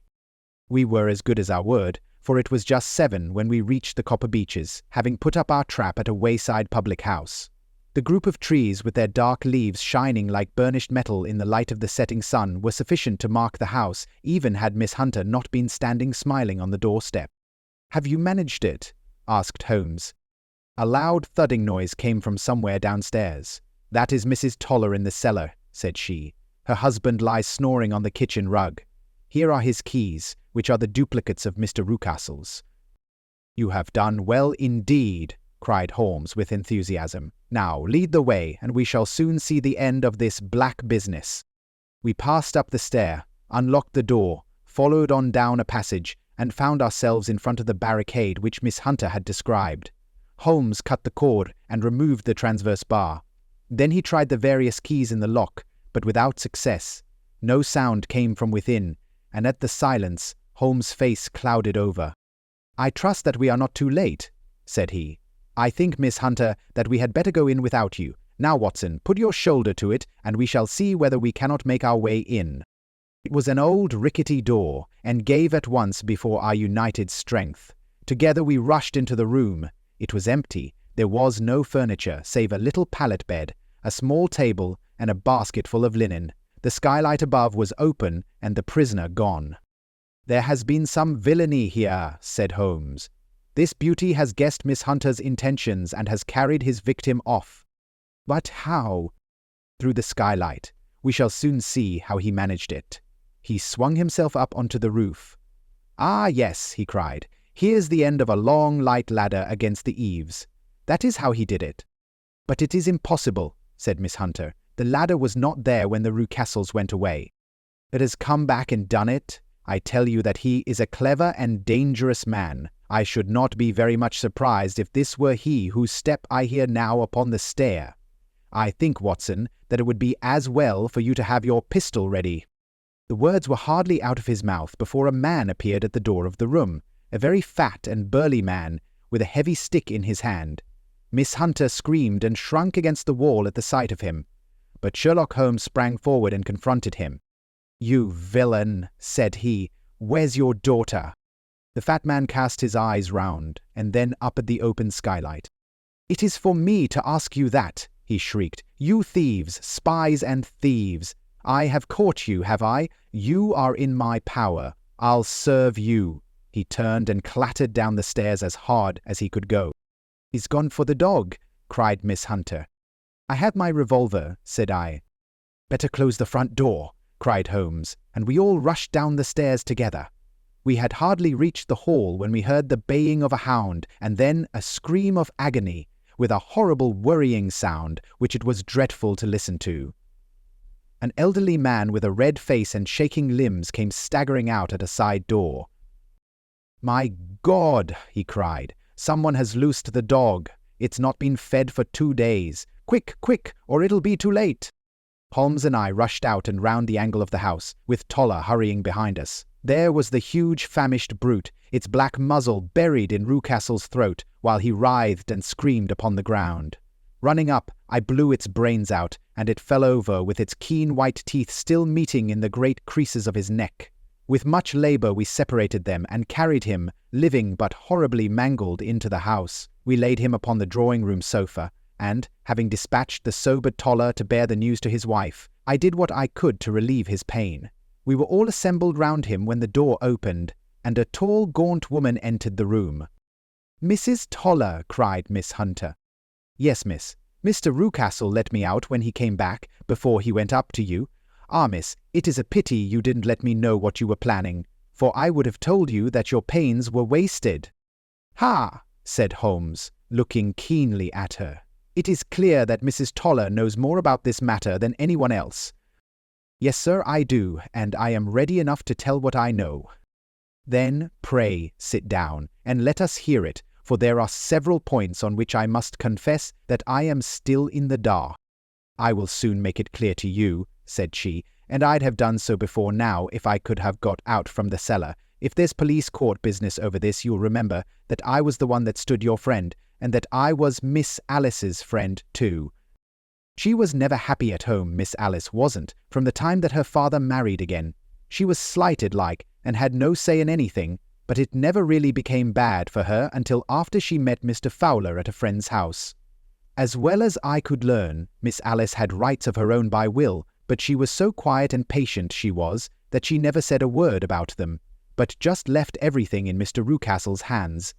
We were as good as our word, for it was just 7 when we reached the Copper Beeches, having put up our trap at a wayside public house. The group of trees with their dark leaves shining like burnished metal in the light of the setting sun were sufficient to mark the house, even had Miss Hunter not been standing smiling on the doorstep. "Have you managed it?" asked Holmes. A loud thudding noise came from somewhere downstairs. "That is Mrs. Toller in the cellar," said she. "Her husband lies snoring on the kitchen rug. Here are his keys, which are the duplicates of Mr. Rucastle's." "You have done well indeed," cried Holmes with enthusiasm. "Now lead the way, and we shall soon see the end of this black business." We passed up the stair, unlocked the door, followed on down a passage, and found ourselves in front of the barricade which Miss Hunter had described. Holmes cut the cord and removed the transverse bar. Then he tried the various keys in the lock, but without success. No sound came from within, and at the silence, Holmes' face clouded over. "I trust that we are not too late," said he. "I think, Miss Hunter, that we had better go in without you. Now, Watson, put your shoulder to it, and we shall see whether we cannot make our way in." It was an old rickety door, and gave at once before our united strength. Together we rushed into the room. It was empty. There was no furniture, save a little pallet bed, a small table, and a basket full of linen. The skylight above was open, and the prisoner gone. "There has been some villainy here," said Holmes. "This beauty has guessed Miss Hunter's intentions and has carried his victim off." "But how?" "Through the skylight. We shall soon see how he managed it." He swung himself up onto the roof. "Ah, yes," he cried. "Here's the end of a long, light ladder against the eaves. That is how he did it." "But it is impossible," said Miss Hunter. "The ladder was not there when the Rucastles went away." "It has come back and done it? I tell you that he is a clever and dangerous man. I should not be very much surprised if this were he whose step I hear now upon the stair. I think, Watson, that it would be as well for you to have your pistol ready." The words were hardly out of his mouth before a man appeared at the door of the room, a very fat and burly man, with a heavy stick in his hand. Miss Hunter screamed and shrunk against the wall at the sight of him. But Sherlock Holmes sprang forward and confronted him. "You villain," said he, "where's your daughter?" The fat man cast his eyes round, and then up at the open skylight. "It is for me to ask you that," he shrieked. "You thieves, spies and thieves! I have caught you, have I? You are in my power. I'll serve you." He turned and clattered down the stairs as hard as he could go. "He's gone for the dog," cried Miss Hunter. "I have my revolver," said I. "Better close the front door," cried Holmes, and we all rushed down the stairs together. We had hardly reached the hall when we heard the baying of a hound, and then a scream of agony, with a horrible worrying sound which it was dreadful to listen to. An elderly man with a red face and shaking limbs came staggering out at a side door. "My God!" he cried. "Someone has loosed the dog. It's not been fed for 2 days. Quick, quick, or it'll be too late." Holmes and I rushed out and round the angle of the house, with Toller hurrying behind us. There was the huge famished brute, its black muzzle buried in Rucastle's throat, while he writhed and screamed upon the ground. Running up, I blew its brains out, and it fell over with its keen white teeth still meeting in the great creases of his neck. With much labor we separated them and carried him, living but horribly mangled, into the house. We laid him upon the drawing-room sofa, and, having dispatched the sobered Toller to bear the news to his wife, I did what I could to relieve his pain. We were all assembled round him when the door opened, and a tall, gaunt woman entered the room. "Mrs. Toller," cried Miss Hunter. "Yes, miss. Mr. Rucastle let me out when he came back, before he went up to you. Ah, miss, it is a pity you didn't let me know what you were planning, for I would have told you that your pains were wasted." "Ha!" said Holmes, looking keenly at her. "It is clear that Mrs. Toller knows more about this matter than anyone else." "Yes, sir, I do, and I am ready enough to tell what I know." "Then, pray, sit down, and let us hear it, for there are several points on which I must confess that I am still in the dark." "I will soon make it clear to you," said she, "and I'd have done so before now if I could have got out from the cellar. If there's police court business over this, you'll remember that I was the one that stood your friend, and that I was Miss Alice's friend, too. She was never happy at home, Miss Alice wasn't, from the time that her father married again. She was slighted like, and had no say in anything, but it never really became bad for her until after she met Mr. Fowler at a friend's house. As well as I could learn, Miss Alice had rights of her own by will, but she was so quiet and patient, she was, that she never said a word about them, but just left everything in Mr. Rucastle's hands.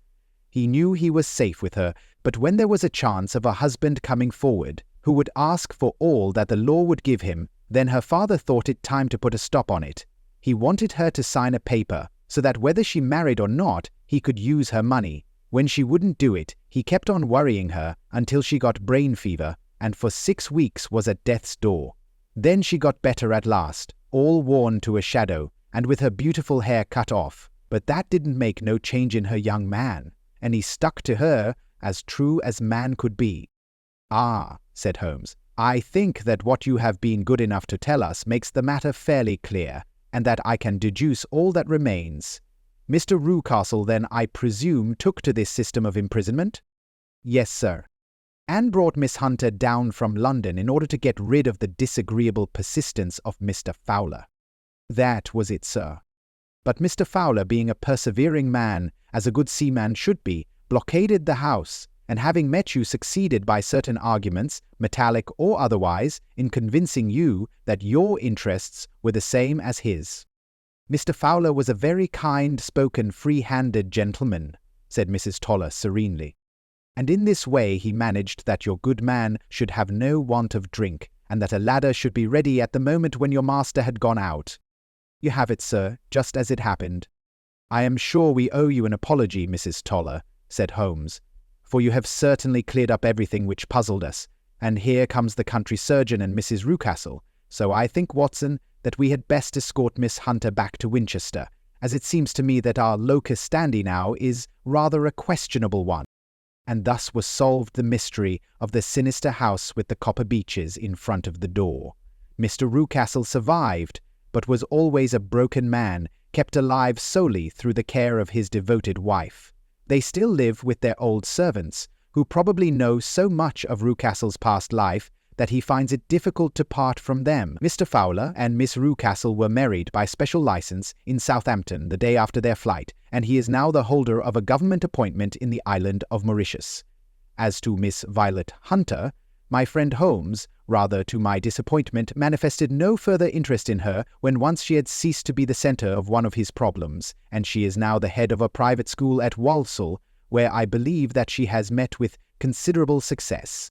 He knew he was safe with her, but when there was a chance of a husband coming forward, who would ask for all that the law would give him, then her father thought it time to put a stop on it. He wanted her to sign a paper, so that whether she married or not, he could use her money. When she wouldn't do it, he kept on worrying her until she got brain fever, and for 6 weeks was at death's door. Then she got better at last, all worn to a shadow, and with her beautiful hair cut off, but that didn't make no change in her young man, and he stuck to her as true as man could be." "Ah," said Holmes, "I think that what you have been good enough to tell us makes the matter fairly clear, and that I can deduce all that remains. Mr. Rucastle, then, I presume, took to this system of imprisonment?" "Yes, sir." "And brought Miss Hunter down from London in order to get rid of the disagreeable persistence of Mr. Fowler?" "That was it, sir. But Mr. Fowler, being a persevering man, as a good seaman should be, blockaded the house, and having met you, succeeded by certain arguments, metallic or otherwise, in convincing you that your interests were the same as his." "Mr. Fowler was a very kind-spoken, free-handed gentleman," said Mrs. Toller serenely. "And in this way he managed that your good man should have no want of drink, and that a ladder should be ready at the moment when your master had gone out." "You have it, sir, just as it happened." "I am sure we owe you an apology, Mrs. Toller," said Holmes, "for you have certainly cleared up everything which puzzled us, and here comes the country surgeon and Mrs. Rucastle, so I think, Watson, that we had best escort Miss Hunter back to Winchester, as it seems to me that our locus standi now is rather a questionable one." And thus was solved the mystery of the sinister house with the copper beeches in front of the door. Mr. Rucastle survived, but was always a broken man, kept alive solely through the care of his devoted wife. They still live with their old servants, who probably know so much of Rucastle's past life that he finds it difficult to part from them. Mr. Fowler and Miss Rucastle were married by special license in Southampton the day after their flight, and he is now the holder of a government appointment in the island of Mauritius. As to Miss Violet Hunter, my friend Holmes, rather to my disappointment, manifested no further interest in her when once she had ceased to be the centre of one of his problems, and she is now the head of a private school at Walsall, where I believe that she has met with considerable success.